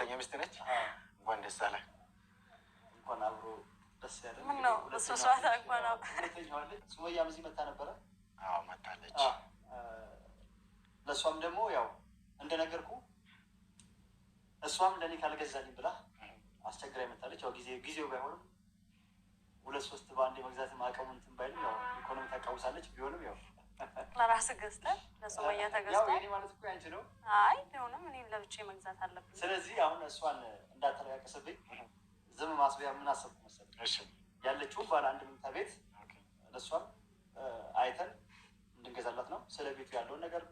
ሁለተኛ ሚስት ነች። እንኳን ደስ አለ። እንኳን አብሮ ደስ ያለ። ምን ነው እሱ ሰዓት እንኳን አብሮ ሱመያም እዚህ መታ ነበረ። አዎ መታለች። ለእሷም ደግሞ ያው እንደነገርኩ እሷም ለእኔ ካልገዛልኝ ብላ አስቸግራ ይመጣለች። ያው ጊዜው ባይሆንም 2-3 በአንድ የመግዛት ማዕቀቡ እንትን ባይልም ያው ኢኮኖሚ ታቃውሳለች። ቢሆንም ያው ለራስህ ገዝተህ ለሱመያ ተገዝተህ ያው የኔ ማለት እኮ ያንቺ ነው። አይ ቢሆንም እኔም ለብቻዬ መግዛት አለብኝ። ስለዚህ አሁን እሷን እንዳትለቃቀስብኝ ዝም ማስቢያ ምን አሰብኩ መሰለኝ? ያለችው ባለ አንድ መኝታ ቤት ለእሷም አይተን እንድንገዛላት ነው። ስለ ቤቱ ያለውን ነገር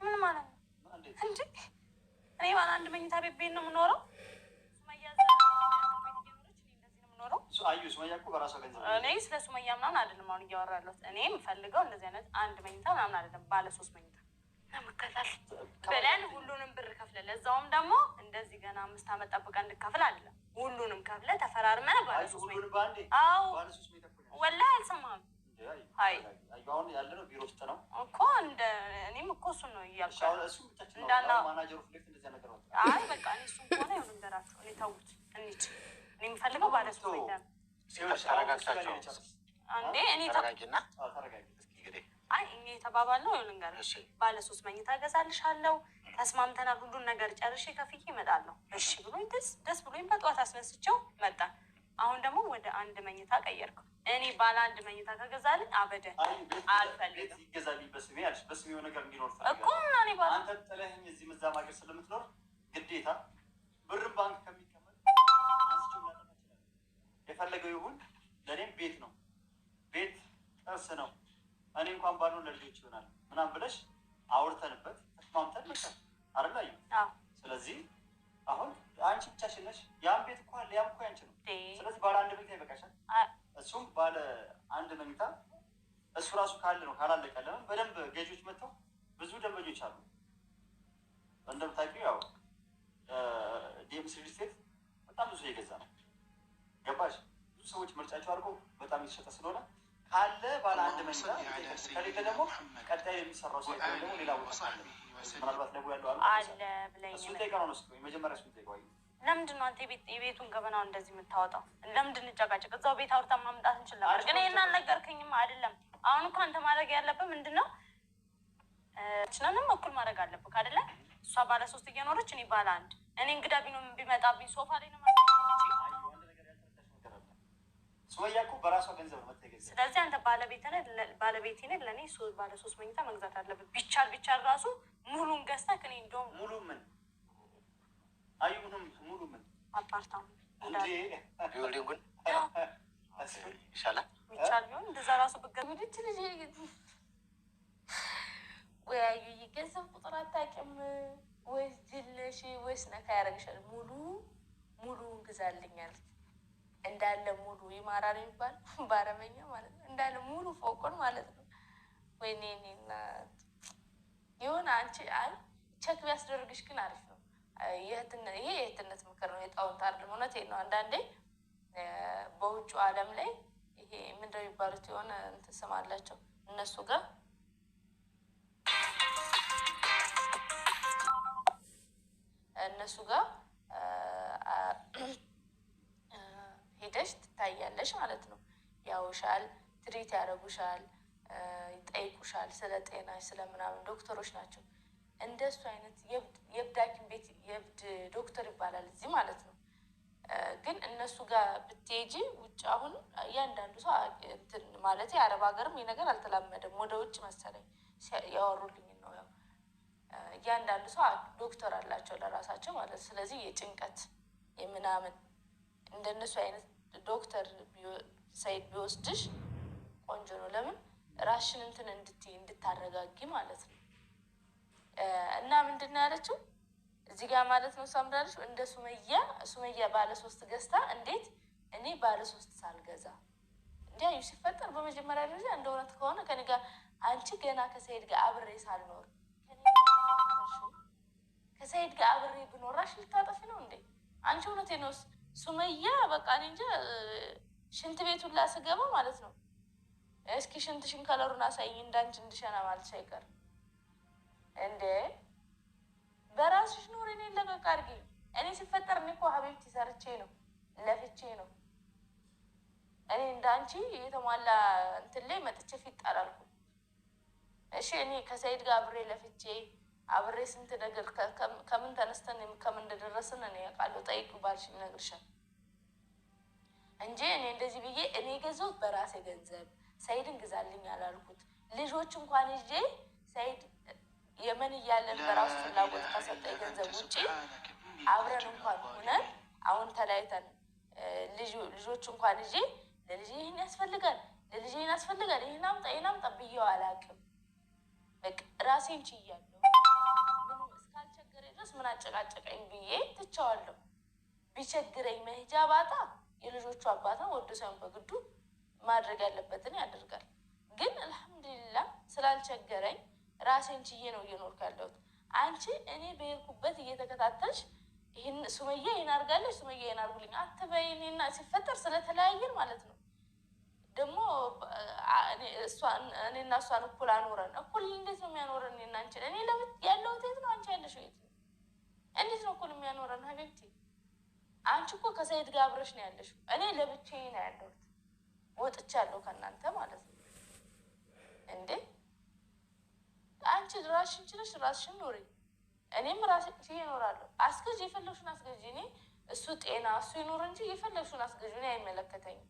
ምን ማለት ነው እንዴ? እኔ ባለ አንድ መኝታ ቤት ነው የምኖረው። ሱመያ እኮ በራሷ ገንዘብ እኔ ስለ ሱመያ ምናምን አይደለም አሁን እያወራ ያለሁት። እኔ የምፈልገው እንደዚህ አይነት አንድ መኝታ ምናምን አይደለም፣ ባለ 3 መኝታ ለመከታል ብለን ሁሉንም ብር ከፍለ ለዛውም ደግሞ እንደዚህ ገና 5 ዓመት ጠብቀን እንድከፍል አይደለም። ሁሉንም ከፍለ ተፈራርመን ባለ 3 መኝታ። አዎ ወላሂ አልሰማህም? አይ አሁን ያለነው ቢሮ ውስጥ ነው እኮ እኔም እኮ እሱን ነው እያልኩ እንዳና ማናጀሩ ፍሌክት እንደዚያ ነገር ነው። አይ በቃ እኔ እሱን ከሆነ ይሁን እንደራቸው እኔ ተውት እንሂድ። እኔ የምፈልገው ባለ 3 መኝታ ነው። ተረጋግታቸው እንዴ እኔ ተረጋጊና እስኪ እንግዲህ አይ እኔ የተባባልነው ይኸውልህ ልንገርህ፣ ባለ 3 መኝታ እገዛልሻለሁ ተስማምተናል። ሁሉን ነገር ጨርሼ ከፍዬ እመጣለሁ። እሺ ብሎኝ ደስ ብሎኝ በጠዋት አስነስቼው መጣ። አሁን ደግሞ ወደ አንድ መኝታ ቀየርከው። እኔ ባለ አንድ መኝታ ከገዛልኝ አበደ አልፈልግም። ይገዛልኝ በስሜ አልሽ። በስሜው ነገር እንዲኖር እኮ እና እኔ ባለ አንተ ጥለኸኝ እዚህ መዛም ሀገር ስለምትኖር ግዴታ ብርም ባንክ ከሚቀመጥ አንስቼው ላጠፋ ይችላል። የፈለገው ይሁን ለእኔም ቤት ነው፣ ቤት ጥርስ ነው። እኔ እንኳን ባልሆን ለልጆች ይሆናል ምናምን ብለሽ አውርተንበት ተስማምተን መጣ አይደል? ስለዚህ አሁን አንቺ ብቻሽን ነሽ። ያን ቤት እኮ አለ፣ ያም እኮ ያንቺ ነው። ስለዚህ ባለ አንድ መኝታ ይበቃሻል። እሱም ባለ አንድ መኝታ እሱ ራሱ ካለ ነው ካላለቀ ለምን በደንብ ገዢዎች መጥተው ብዙ ደንበኞች አሉ። እንደምታውቂው ያው ዲኤምሲ ሪል ስቴት በጣም ብዙ የገዛ ነው። ገባሽ? ብዙ ሰዎች ምርጫቸው አድርጎ በጣም የተሸጠ ስለሆነ ካለ ባለ አንድ መኝታ ከሌለ ደግሞ ቀጣይ የሚሰራው ሰው ደግሞ ሌላ ቦታ አለ። ምናልባት ደግሞ ያለው አለ ብለኝ እሱን ጠይቀው ነው እስኪ መጀመሪያ እሱን ጠይቀው። ለምንድን ነው አንተ የቤቱን ገበናው እንደዚህ የምታወጣው? ለምንድን እንጨቃጨቅ? እዛው ቤት አውርተን ማምጣት እንችል ነበር። ግን ይሄን አልነገርከኝም አይደለም? አሁን እኮ አንተ ማድረግ ያለብህ ምንድን ነው? ችናንም እኩል ማድረግ አለብህ አይደለ? እሷ ባለ 3 እየኖረች እኔ ባለ አንድ። እኔ እንግዳ ቢመጣብኝ ሶፋ ላይ ነው ማስቀመጥ። ሱመያ እኮ በራሷ ገንዘብ ነው የምትገዛው። ስለዚህ አንተ ባለቤቴ ነህ ለእኔ ባለ 3 መኝታ መግዛት አለብህ። ቢቻል ራሱ ሙሉን ገዝተህ እኔ እንደውም ሙሉ ምን አዩ ሙሉ ምን አፓርታማ እንዴ ቢልዲንጉን ይሻላል። ቢቻል ቢሆን እንደዛ ራሱ ብትገዛልኝ ልጅ ወይ አዩ የገንዘብ ቁጥር አታውቂም ወይስ ጅልሽ ወይስ ነካ ያደርግሻል? ሙሉውን ግዛልኛል እንዳለ ሙሉ ይማራል የሚባል ባረመኛ ማለት ነው። እንዳለ ሙሉ ፎቁን ማለት ነው። ወይኔ እኔና የሆነ አንቺ ቸክ ቢያስደርግሽ ግን አሪፍ ነው። ይሄ የእህትነት ምክር ነው፣ የጣውንት አይደለም። እውነቴን ነው። አንዳንዴ በውጭ ዓለም ላይ ይሄ ምንድነው የሚባሉት የሆነ እንትን ስም አላቸው እነሱ ጋር ሄደሽ ትታያለሽ ማለት ነው። ያውሻል፣ ትሪት ያደርጉሻል፣ ይጠይቁሻል ስለ ጤናሽ ስለምናምን። ዶክተሮች ናቸው እንደሱ አይነት የእብድ ሐኪም ቤት የእብድ ዶክተር ይባላል እዚህ ማለት ነው። ግን እነሱ ጋር ብትሄጂ ውጭ አሁን እያንዳንዱ ሰው እንትን ማለት የአረብ ሀገርም ይህ ነገር አልተላመደም። ወደ ውጭ መሰለኝ ያወሩልኝ ነው። ያው እያንዳንዱ ሰው ዶክተር አላቸው ለራሳቸው ማለት። ስለዚህ የጭንቀት የምናምን እንደነሱ አይነት ዶክተር ሳይድ ቢወስድሽ ቆንጆ ነው። ለምን ራሽን እንትን እንድታረጋጊ ማለት ነው። እና ምንድን ነው ያለችው እዚህ ጋር ማለት ነው ሳምራለች እንደ ሱመያ ባለ 3 ገዝታ እንዴት እኔ ባለ 3 ሳልገዛ እንዲያ ሲፈጠር በመጀመሪያ ደረጃ እንደ እውነት ከሆነ ከኔ ጋር አንቺ ገና ከሰይድ ጋር አብሬ ሳልኖር ከሰይድ ጋር አብሬ ብኖራሽ ልታጠፊ ነው እንዴ? አንቺ እውነቴን ነው ሱመያ በቃ እኔ እንጃ ሽንት ቤቱን ላስገባ ማለት ነው። እስኪ ሽንትሽን ከለሩን አሳይኝ እንዳንቺ እንድሸና ማለት ሳይቀር እንዴ በራስሽ ኑሪ። እኔን ለቀቅ አድርጊ። እኔ ሲፈጠር እኔ እኮ ሀቢብቲ ሰርቼ ነው ለፍቼ ነው። እኔ እንዳንቺ የተሟላ እንትን ላይ መጥቼ ፊት አላልኩም። እሺ እኔ ከሰይድ ጋር አብሬ ለፍቼ አብሬ ስንት ነገር ከምን ተነስተን ከምን እንደደረስን እኔ ያውቃለሁ። ጠይቁ ባልሽ ይነግርሻል እንጂ እኔ እንደዚህ ብዬ እኔ ገዛሁት በራሴ ገንዘብ ሰይድን ግዛልኝ አላልኩት። ልጆች እንኳን ይዤ ሰይድ የመን እያለን በራሱ ፍላጎት ከሰጠኝ ገንዘብ ውጭ አብረን እንኳን ሆነን አሁን ተለያይተን ልጆች እንኳን ይዤ ለልጄ ይህን ያስፈልጋል፣ ለልጄ ይህን ያስፈልጋል፣ ይህን አምጣ ብዬው አላውቅም። በቃ ራሴን ችያለሁ። ምንም እስካልቸገረኝ ድረስ ምን አጨቃጨቀኝ ብዬ ትቸዋለሁ። ቢቸግረኝ መሄጃ ባጣ የልጆቹ አባት ነው፣ ወዶ ሳይሆን በግዱ ማድረግ ያለበትን ያደርጋል። ግን አልሐምዱሊላህ ስላልቸገረኝ ራሴን ችዬ ነው እየኖርኩ ያለሁት። አንቺ እኔ በሄድኩበት እየተከታተልሽ ይህን ሱመያ ይህን አድርጋለች፣ ሱመያ ይህን አድርጉልኝ አትበይ። እኔና ሲፈጠር ስለተለያየን ማለት ነው። ደግሞ እኔና እሷን እኩል አኖረን እኩል እንዴት ነው የሚያኖረን? እኔና አንቺን እኔ ያለሁት የት ነው? አንቺ ያለሽው የት ነው? እንዴት ነው እኩል የሚያኖረን? ሀቢብቲ አንቺ እኮ ከሰይድ ጋር አብረሽ ነው ያለሽው። እኔ ለብቻዬ ነው ያለሁት፣ ወጥቻለሁ ከእናንተ ማለት ነው። እንዴ አንቺ ራስሽን ችለሽ ራስሽን ኖሪ፣ እኔም ራሴን ችዬ እኖራለሁ። አስገዥ፣ የፈለግሽውን አስገዥ። እኔ እሱ ጤና እሱ ይኖር እንጂ የፈለግሽውን አስገዥ፣ እኔ አይመለከተኝም።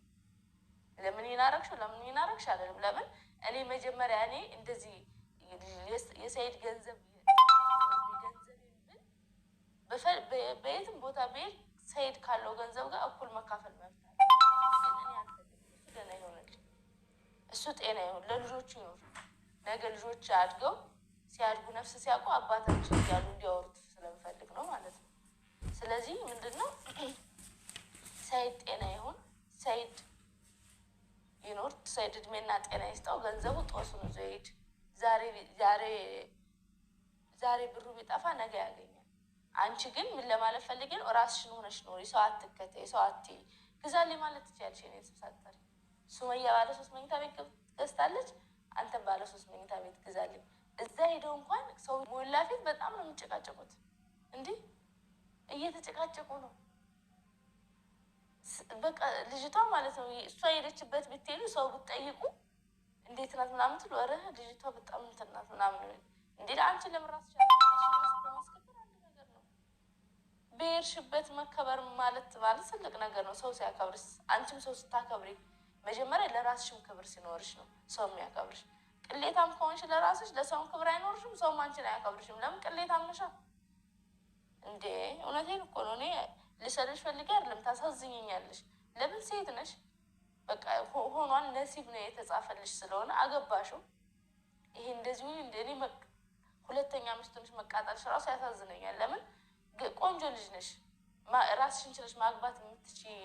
ለምን ይናረግሽ ለምን ይናረግሽ አይደለም። ለምን እኔ መጀመሪያ እኔ እንደዚህ የሰይድ ገንዘብ በየትም ቦታ ቤት ሰይድ ካለው ገንዘብ ጋር እኩል መካፈል መፍታል። እኔ አልፈልግም። እሱ ደህና ይሆንልኝ፣ እሱ ጤና ይሆን፣ ለልጆቹ ይኖር። ነገ ልጆች አድገው ሲያድጉ ነፍስ ሲያውቁ አባታችን እያሉ እንዲያወሩት ስለምፈልግ ነው ማለት ነው። ስለዚህ ምንድነው ሰይድ ጤና ይሁን፣ ሰይድ ይኖር፣ ሰይድ እድሜና ጤና ይስጠው። ገንዘቡ ጦሱን ይዞ ይሄድ። ዛሬ ብሩ ቢጠፋ ነገ ያገኛል። አንቺ ግን ምን ለማለት ፈልጌ ነው? ራስሽን ሆነሽ ኖሪ፣ ሰው አትከተይ፣ ሰው አትይ። ግዛልኝ ማለት ትችያለሽ። እኔ ተሳጠሪ ሱመያ ባለ 3 መኝታ ቤት ገዝታለች፣ አንተም ባለ 3 መኝታ ቤት ግዛልኝ። እዛ ሄደው እንኳን ሰው ሞላ ፊት በጣም ነው የሚጨቃጨቁት። እንዲህ እየተጨቃጨቁ ነው። በቃ ልጅቷ ማለት ነው እሷ ሄደችበት ብትሄዱ ሰው ብትጠይቁ እንዴት ናት ምናምን ትሉ፣ ኧረ ልጅቷ በጣም እንትን ናት ምናምን። እንዴ ለአንቺ ለምራስ በማስከበር አንድ ነገር ነው። በሄድሽበት መከበር ማለት ትልቅ ነገር ነው። ሰው ሲያከብርሽ፣ አንቺም ሰው ስታከብሪ መጀመሪያ ለራስሽም ክብር ሲኖርሽ ነው ሰው የሚያከብርሽ። ቅሌታም ከሆንሽ ለራስሽ ለሰውም ክብር አይኖርሽም፣ ሰውም አንቺን አያከብርሽም። ለምን? ቅሌታም ነሻ እንዴ። እውነቴን እኮ ነው። እኔ ልሰልሽ ፈልጌ አይደለም፣ ታሳዝኝኛለሽ። ለምን? ሴት ነሽ፣ በቃ ሆኗል፣ ነሲብ ነው የተጻፈልሽ ስለሆነ አገባሽው። ይሄ እንደዚሁ እንደኔ ሁለተኛ ሚስቱንሽ መቃጠልሽ ራሱ ያሳዝነኛል። ለምን? ቆንጆ ልጅ ነሽ፣ ራስሽን ችለሽ ማግባት የምትችይ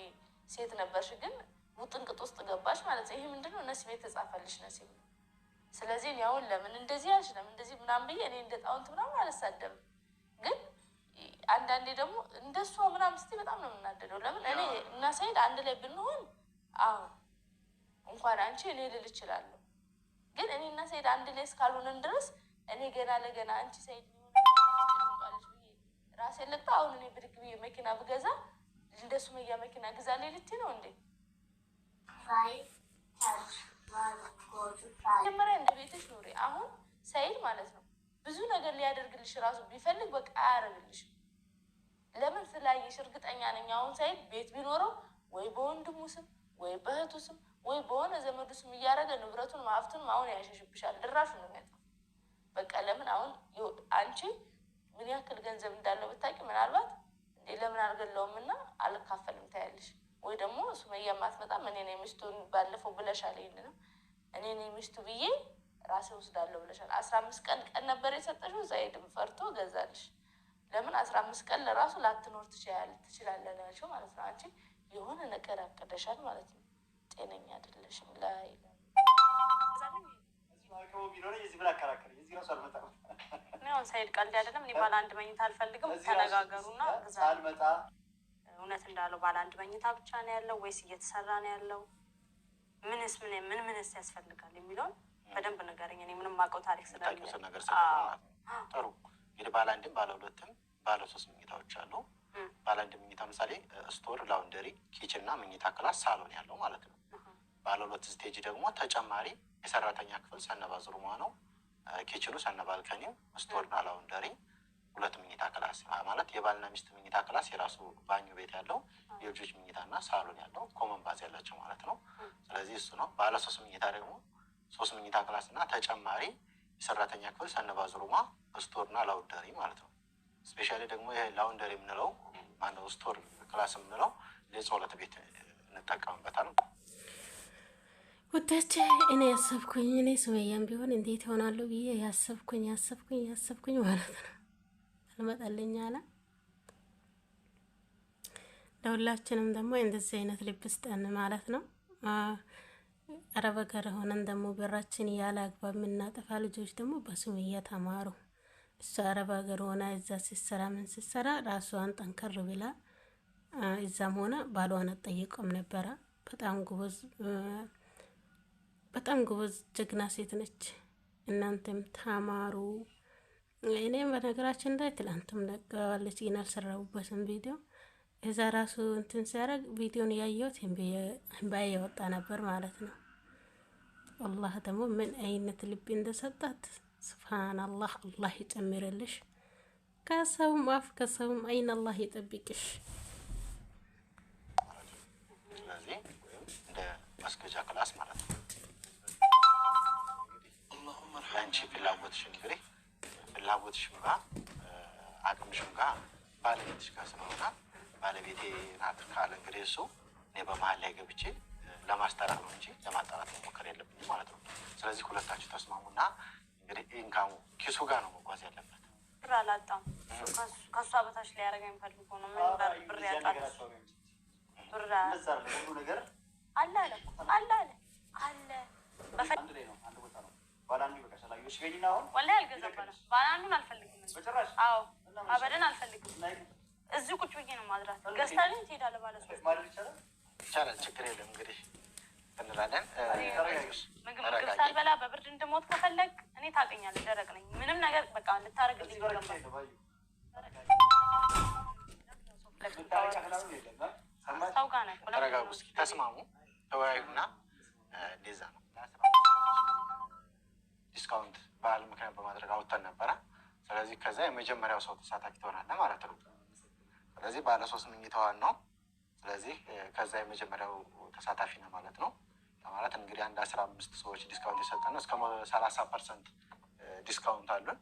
ሴት ነበርሽ፣ ግን ውጥንቅጥ ውስጥ ገባሽ ማለት ነው። ይሄ ምንድነው? ነሲብ የተጻፈልሽ ነሲብ ነው። ስለዚህ እኔ አሁን ለምን እንደዚህ ያልሽ ለምን እንደዚህ ምናምን ብዬ እኔ እንደ ጣውንት ምናምን አልሳደብም። ግን አንዳንዴ ደግሞ እንደሷ ምናምን ስትይ በጣም ነው የምናደደው። ለምን እኔ እና ሰይድ አንድ ላይ ብንሆን አሁን እንኳን አንቺ እኔ ልል እችላለሁ። ግን እኔ እና ሰይድ አንድ ላይ እስካልሆነን ድረስ እኔ ገና ለገና አንቺ ሰይድ ሆነች ብዬ ራሴን ልቅጣ። አሁን እኔ ብድግ ብዬ መኪና ብገዛ እንደ ሱመያ መኪና ግዛ ላይ ልትይ ነው እንዴ? መጀመሪያ እንደ ቤትሽ ኑሪ። አሁን ሰይድ ማለት ነው ብዙ ነገር ሊያደርግልሽ ራሱ ቢፈልግ በቃ አያደርግልሽም። ለምን? ስላየሽ እርግጠኛ ነኝ። አሁን ሰይድ ቤት ቢኖረው ወይ በወንድሙ ስም ወይ በእህቱ ስም ወይ በሆነ ዘመዱ ስም እያደረገ ንብረቱን ሀብቱን አሁን ያሸሽብሻል። ድራሹ ነው የሚያጠፋው። በቃ ለምን? አሁን አንቺ ምን ያክል ገንዘብ እንዳለው ብታውቂ ምናልባት እንዴ ለምን አልገለውም እና አልካፈልም ታያለሽ። ወይ ደግሞ ሱመያ ማትመጣም እኔ ነኝ ሚስቱ ባለፈው ብለሻል። ይሄንንም እኔ ነኝ ሚስቱ ብዬ ራሴ ወስዳለሁ ብለሻል። 15 ቀን ነበር የሰጠሽው። ሰይድም ፈርቶ ገዛልሽ። ለምን 15 ቀን ለራሱ ላትኖር ትችላለህ ያልሽው ማለት ነው። አንቺ የሆነ ነገር አቅደሻል ማለት ነው። ጤነኛ አይደለሽም። ላይ ሰይድ ቀልድ አይደለም። እኔ ባለ አንድ መኝታ አልፈልግም። ተነጋገሩና ሳልመጣ እውነት እንዳለው ባለ አንድ መኝታ ብቻ ነው ያለው ወይስ እየተሰራ ነው ያለው? ምንስ ያስፈልጋል የሚለውን በደንብ ንገረኝ። እኔ ምንም አውቀው ታሪክ ስለሌለ ነገር ጥሩ። እንግዲህ ባለ አንድም ባለ ሁለትም ባለ 3 መኝታዎች አሉ። ባለ አንድ መኝታ ምሳሌ ስቶር፣ ላውንደሪ፣ ኪችን እና መኝታ ክላስ፣ ሳሎን ያለው ማለት ነው። ባለ ሁለት ስቴጅ ደግሞ ተጨማሪ የሰራተኛ ክፍል ሰነባዝሩማ ነው። ኪችኑ ሰነባልከኒው፣ ስቶር እና ላውንደሪ፣ ሁለት መኝታ ክላስ ማለት የባልና ሚስት መኝታ ክላስ የራሱ ባኞ ቤት ያለው፣ የልጆች መኝታ እና ሳሎን ያለው ኮመን ባዝ ያላቸው ማለት ነው። ስለዚህ እሱ ነው። ባለ ሶስት መኝታ ደግሞ ሶስት መኝታ ክላስ እና ተጨማሪ የሰራተኛ ክፍል ሰነባዝሩማ፣ ስቶር እና ላውንደሪ ማለት ነው። ስፔሻሊ ደግሞ ይሄ ላውንደሪ የምንለው ማነው ስቶር ክላስ የምንለው ለጸሎት ቤት እንጠቀምበታል። ውዶቼ እኔ ያሰብኩኝ እኔ ሱመያም ቢሆን እንዴት ይሆናሉ ብዬ ያሰብኩኝ ማለት ነው። አልመጣልኝ አለ። ለሁላችንም ደግሞ እንደዚህ አይነት ልብ ስጠን ማለት ነው። አረብ ሀገር ሆነን ደግሞ ብራችን ያለ አግባብ የምናጠፋ ልጆች ደግሞ በሱመያ ተማሩ። እሷ አረብ ሀገር ሆና እዛ ስትሰራ ምን ስትሰራ ራሷን ጠንከር ብላ እዛም ሆነ ባሏን አትጠይቀውም ነበረ። በጣም ጎበዝ ጀግና ሴት ነች። እናንተም ተማሩ። እኔም በነገራችን ላይ ትላንትም ለቀዋለች ግን አልሰራሁበትም ቪዲዮ። እዛ ራሱ እንትን ሲያደርግ ቪዲዮን ያየሁት እምባዬ የወጣ ነበር ማለት ነው። አላህ ደግሞ ምን አይነት ልብ እንደሰጣት ሱብሃንአላህ። አላህ ይጨምርልሽ፣ ከሰውም አፍ ከሰውም አይን አላህ ይጠብቅሽ። ስለዚህ እንደ መስገጃ ክላስ ማለት ነው። ያንቺ ፍላጎትሽን እንግዲህ ፍላጎትሽም ጋር አቅምሽም ጋር ባለቤትሽ ጋር ስለሆነ ባለቤቴ ናት ካለ እንግዲህ እሱ እኔ በመሀል ላይ ገብቼ ለማስጠራት ነው እንጂ ለማጣራት መሞከር የለብኝም ማለት ነው። ስለዚህ ሁለታችሁ ተስማሙና እንግዲህ ኢንካሙ ኪሱ ጋር ነው መጓዝ ያለበት። ብር አላጣም። ከሷ በታች ላይ ያደረገኝ ፈልጎ ነው። ምን ብር ያጣል? ብር ሁሉ ነገር አለ አለ አንድ ላይ ነው። አንድ ቦታ ነው። ባላንዱ በቃ ሰላዩ ሽገኝና አሁን ወላሂ አልገዛም። ባላንዱን አልፈልግም። በጭራሽ አዎ አበደን አልፈልግም። እዚህ ቁጭ ብዬ ነው ማድራት። ገዝታልኝ ትሄዳለህ ማለት ነው። ማድረግ ይቻላል ይቻላል፣ ችግር የለም። እንግዲህ እንላለን። ምግብ ሳልበላ በብርድ እንድሞት ከፈለግ እኔ ታውቀኛለህ፣ ደረቅ ነኝ። ምንም ነገር በቃ ልታረግልኝ ይገባል። ሰው ጋር ነህ። ተረጋጉ እስኪ፣ ተስማሙ፣ ተወያዩና እንደዛ ነው። ዲስካውንት በዓል ምክንያት በማድረግ አውጥተን ነበረ። ስለዚህ ከዛ የመጀመሪያው ሰው ተሳታፊ ትሆናለህ ማለት ነው። ስለዚህ ባለ ሶስት መኝታዋን ነው። ስለዚህ ከዛ የመጀመሪያው ተሳታፊ ነው ማለት ነው። ማለት እንግዲህ አንድ 15 ሰዎች ዲስካውንት የሰጠነው እስከ 30% ዲስካውንት አሉን።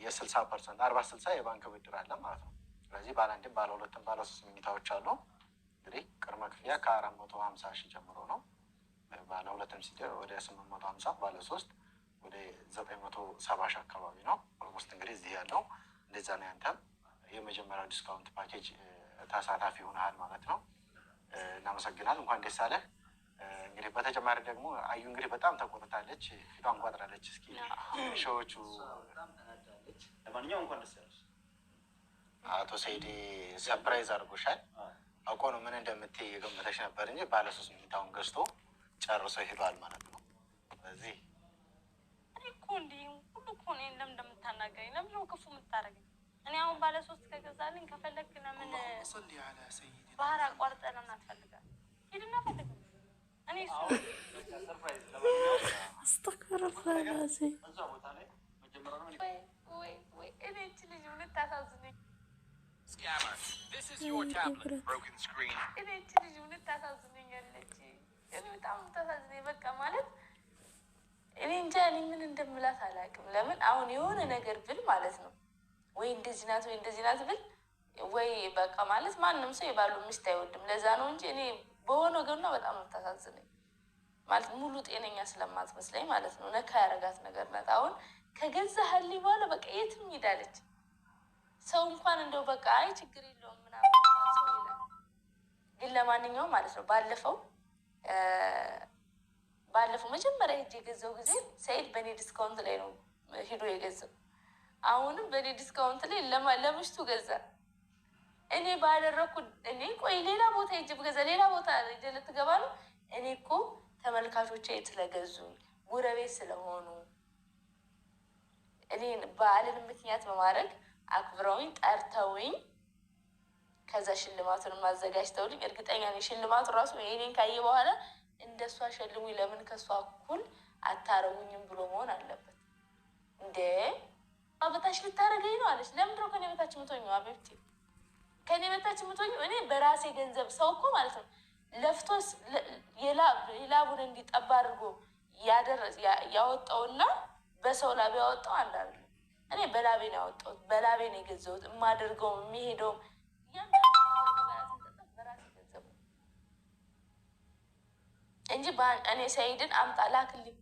የ60% 40-60 የባንክ ብድር አለ ማለት ነው። ስለዚህ ባለ አንድም ባለ ሁለትም ባለ ሶስት መኝታዎች አሉ። እንግዲህ ቅድመ ክፍያ ከ450 ሺህ ጀምሮ ነው። ባለ ሁለትም ሲደር ወደ 850፣ ባለ ሶስት ወደ 970 ሺህ አካባቢ ነው። ኦልሞስት እንግዲህ እዚህ ያለው እንደዛ ነው። ያንተም የመጀመሪያው ዲስካውንት ፓኬጅ ተሳታፊ ሆነሃል ማለት ነው። እናመሰግናል። እንኳን ደስ አለህ። እንግዲህ በተጨማሪ ደግሞ አዩ እንግዲህ በጣም ተቆጥታለች፣ ፊቷን ቋጥራለች። እስኪ ሾዎቹ ለማንኛውም እንኳን ደስ ያለሽ። አቶ ሰይድ ሰርፕራይዝ አድርጎሻል። አውቆ ነው ምን እንደምትይ የገመተሽ ነበር እንጂ ባለ ሶስት መኝታውን ገዝቶ ጨርሶ ሄዷል ማለት ነው። ስለዚህ እኔ እኮ እንዲህ ሁሉ እኮ እኔን ለምን እንደምታናገረኝ ለምን ነው ክፉ የምታደርገኝ? እኔ አሁን ባለ ሶስት ከገዛልኝ ከፈለግ ለምን ባህር አቋርጠን እናትፈልጋል ሂድና ፈልግ። እኔ እሱ አስተክረላዚ እዛ ቦታ ላይ መጀመሪያ ነው ወይ እኔ እቺ ልጅ ምን ታሳዝነኝ? Scammer, this is your tablet. Broken screen. እኔ እቺ ልጅ ምን ታሳዝነኛለች? በጣም ታሳዝነኝ። በቃ ማለት እኔ እንጃ እኔ ምን እንደምላት አላውቅም። ለምን አሁን የሆነ ነገር ብል ማለት ነው ወይ እንደዚህ ናት ወይ እንደዚህ ናት ብል ወይ በቃ ማለት ማንም ሰው የባሉ ሚስት አይወድም። ለዛ ነው እንጂ እኔ በሆነ ገና በጣም ነው ታሳዝነኝ። ማለት ሙሉ ጤነኛ ስለማትመስለኝ ማለት ነው። ነካ ያረጋት ነገር ናት። አሁን ከገዛህልኝ በኋላ በቃ የትም ሄዳለች። ሰው እንኳን እንደው በቃ አይ ችግር የለውም ምናምን ሰው ይላል። ግን ለማንኛውም ማለት ነው ባለፈው መጀመሪያ ሄጄ የገዛው ጊዜ ሰይድ በእኔ ዲስካውንት ላይ ነው ሂዶ የገዛው። አሁንም በእኔ ዲስካውንት ላይ ለምሽቱ ገዛ። እኔ ባደረኩ እኔ ቆይ ሌላ ቦታ ሄጄ ብገዛ ሌላ ቦታ ሄጄ ልትገባ ነው። እኔ እኮ ተመልካቾቼ ስለገዙኝ ጉረቤት ስለሆኑ እኔን በዓልን ምክንያት በማድረግ አክብረውኝ ጠርተውኝ ከዛ ሽልማቱን ማዘጋጅተውልኝ እርግጠኛ ነኝ ሽልማቱ ራሱ ይሄኔን ካየ በኋላ እንደሷ ሸልሙኝ ለምን ከሷ እኩል አታረጉኝም ብሎ መሆን አለበት። እንዴ በታች ልታረገኝ ነው አለች። ለምንድነው ከኔ በታች የምትሆኚው? አቤብቴ ከኔ በታች የምትሆኚው? እኔ በራሴ ገንዘብ ሰው እኮ ማለት ነው ለፍቶስ የላቡን እንዲጠባ አድርጎ ያወጣውና በሰው ላብ ያወጣው አንድ አይደለም። እኔ በላቤ ነው ያወጣሁት፣ በላቤ ነው የገዛሁት። የማደርገውም የሚሄደውም በራሴ ገንዘብ ነው እንጂ እኔ ሰይድን አምጣ ላክልኝ፣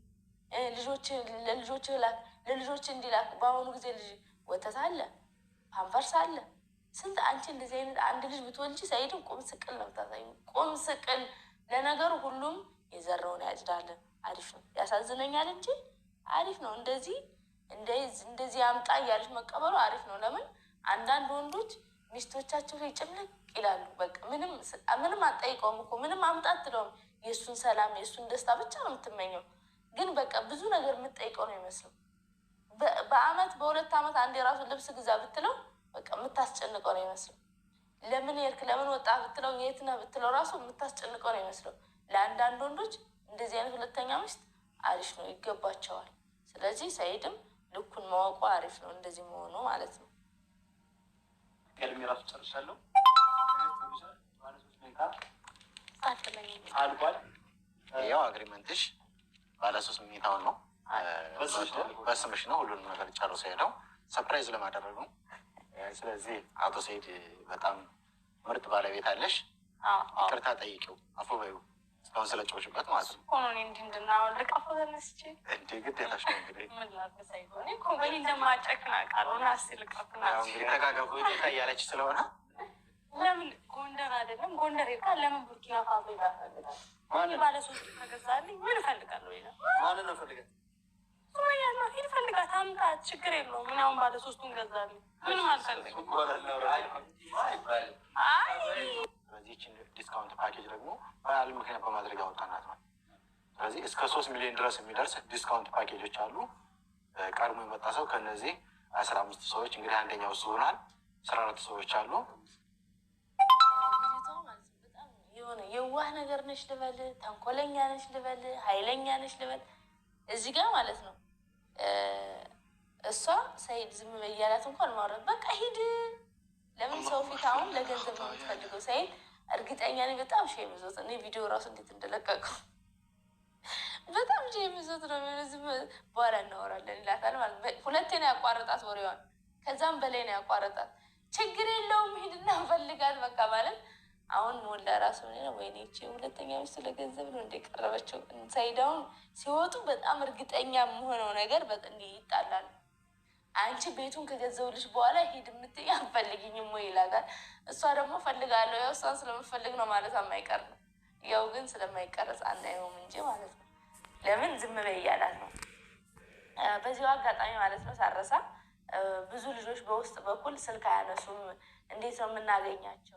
ለልጆች ላክ፣ ለልጆች እንዲላክ። በአሁኑ ጊዜ ልጅ ወተት አለ፣ ፓምፐርስ አለ፣ ስንት አንቺ እንደዚህ አይነት አንድ ልጅ ብትወልጂ ሰይድን ቁም ስቅል ነው ታሳይ፣ ቁም ስቅል። ለነገሩ ሁሉም የዘራውን ያጭዳለን። አሪፍ ነው፣ ያሳዝነኛል እንጂ አሪፍ ነው። እንደዚህ አምጣ እያለች መቀበሉ አሪፍ ነው። ለምን አንዳንድ ወንዶች ሚስቶቻቸው ላይ ጭምልቅ ይላሉ። በቃ ምንም አትጠይቀውም እኮ ምንም አምጣ አትለውም። የእሱን ሰላም የእሱን ደስታ ብቻ ነው የምትመኘው። ግን በቃ ብዙ ነገር የምትጠይቀው ነው ይመስለው። በአመት በ2 አመት አንድ የራሱን ልብስ ግዛ ብትለው በቃ የምታስጨንቀው ነው ይመስለው። ለምን ሄድክ ለምን ወጣ ብትለው የት ነህ ብትለው ራሱ የምታስጨንቀው ነው ይመስለው። ለአንዳንድ ወንዶች እንደዚህ አይነት ሁለተኛ ሚስት አሪፍ ነው፣ ይገባቸዋል። ስለዚህ ሰይድም ልኩን ማወቁ አሪፍ ነው፣ እንደዚህ መሆኑ ማለት ነው። ቀድሜ ራሱ ጨርሻለሁ። አልቋል። ያው አግሪመንትሽ ባለ 3 መኝታውን ነው፣ በስምሽ ነው። ሁሉንም ነገር ጨርሶ ሄደው ሰርፕራይዝ ለማድረግ ነው። ስለዚህ አቶ ሰይድ በጣም ምርጥ ባለቤት አለሽ። ይቅርታ ጠይቂው፣ አፉ በይው እስካሁን ስለጮሽበት ማለት ነው። እንዴ ግዴታሽ ነው እንግዲህ እንግዲህ ተጋገቡ እያለች ስለሆነ ለምን ጎንደር አይደለም ጎንደር ሄድካ ለምን ቡርኪና ፋሶ ይላል። ባለ 3 ተገዛልኝ ምን እፈልጋለሁ ይላል። ማንን ነው ፈልገህ? ሱመያ ነው ሂድ ፈልጋት አምጣት፣ ችግር የለውም። ምን አሁን ባለ 3ቱን ገዛልኝ ምንም አልፈልግም። አይ በዚህችን ዲስካውንት ፓኬጅ ደግሞ በዓል ምክንያት በማድረግ ያወጣናት ነው። ስለዚህ እስከ 3 ሚሊዮን ድረስ የሚደርስ ዲስካውንት ፓኬጆች አሉ። ቀድሞ የመጣ ሰው ከነዚህ 15 ሰዎች እንግዲህ አንደኛው እሱ ሆናል። 14 ሰዎች አሉ። የሆነ የዋህ ነገር ነች ልበል፣ ተንኮለኛ ነች ልበል፣ ኃይለኛ ነች ልበል። እዚህ ጋር ማለት ነው እሷ ሰይድ ዝም በያላት እንኳን ማውራት በቃ ሂድ። ለምን ሰው ፊት አሁን ለገንዘብ ነው የምትፈልገው? ሰይድ እርግጠኛ ነኝ በጣም ሼም ይዞት፣ እኔ ቪዲዮ ራሱ እንዴት እንደለቀቀው በጣም ሼም ይዞት ነው። ዝም በኋላ እናወራለን ይላታል ማለት ነው። 2 ነው ያቋረጣት ወሬዋን፣ ከዛም በላይ ነው ያቋረጣት። ችግር የለውም ሂድና ፈልጋት በቃ ማለት አሁን ወላ ራሱ ነው ወይኔ እቺ ሁለተኛ ሚስቱ ለገንዘብ ነው እንደቀረበችው። ሰይዳውን ሲወጡ በጣም እርግጠኛ የሆነው ነገር በጥንዲ ይጣላል። አንቺ ቤቱን ከገዘውልሽ በኋላ ሂድ የምትይ አትፈልጊኝም ወይ ይላታል። እሷ ደግሞ ፈልጋለሁ፣ ያው እሷን ስለምፈልግ ነው ማለት የማይቀር ነው። ያው ግን ስለማይቀረጽ አናየውም እንጂ ማለት ነው። ለምን ዝም በይ እያላት ነው። በዚሁ አጋጣሚ ማለት ነው ሳረሳ ብዙ ልጆች በውስጥ በኩል ስልክ አያነሱም፣ እንዴት ነው የምናገኛቸው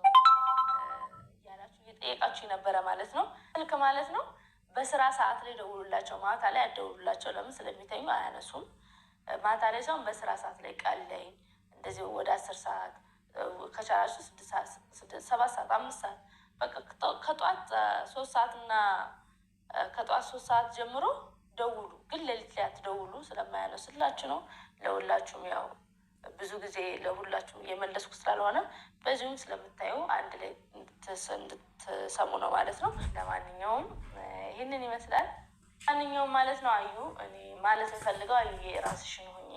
እያላችሁ እየጠየቃችሁ ነበረ ማለት ነው። ስልክ ማለት ነው በስራ ሰዓት ላይ ደውሉላቸው፣ ማታ ላይ አደውሉላቸው። ለምን ስለሚተኙ አያነሱም። ማታ ላይ ሰውን በስራ ሰዓት ላይ ቀን ላይ እንደዚህ ወደ 10 ሰዓት ከቻላችሁ 6 ሰዓት 7 ሰዓት 5 ሰዓት በቃ ከጠዋት 3 ሰዓት እና ከጠዋት 3 ሰዓት ጀምሮ ደውሉ። ግን ሌሊት ላይ አትደውሉ፣ ስለማያነሱላችሁ ነው። ለሁላችሁም ያው ብዙ ጊዜ ለሁላችሁም እየመለስኩ ስላልሆነ በዚሁም ስለምታዩ አንድ ላይ እንድትሰሙ ነው ማለት ነው። ለማንኛውም ይህንን ይመስላል። ማንኛውም ማለት ነው አዩ እኔ ማለት እንፈልገው አዩ የራስሽን ሆኜ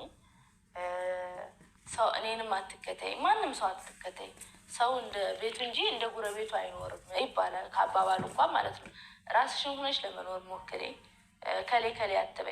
ሰው እኔንም አትከተይ፣ ማንም ሰው አትከተይ። ሰው እንደ ቤቱ እንጂ እንደ ጉረቤቱ አይኖርም ይባላል ከአባባሉ እንኳን ማለት ነው። ራስሽን ሆነሽ ለመኖር ሞክሬ ከሌ አትበይ።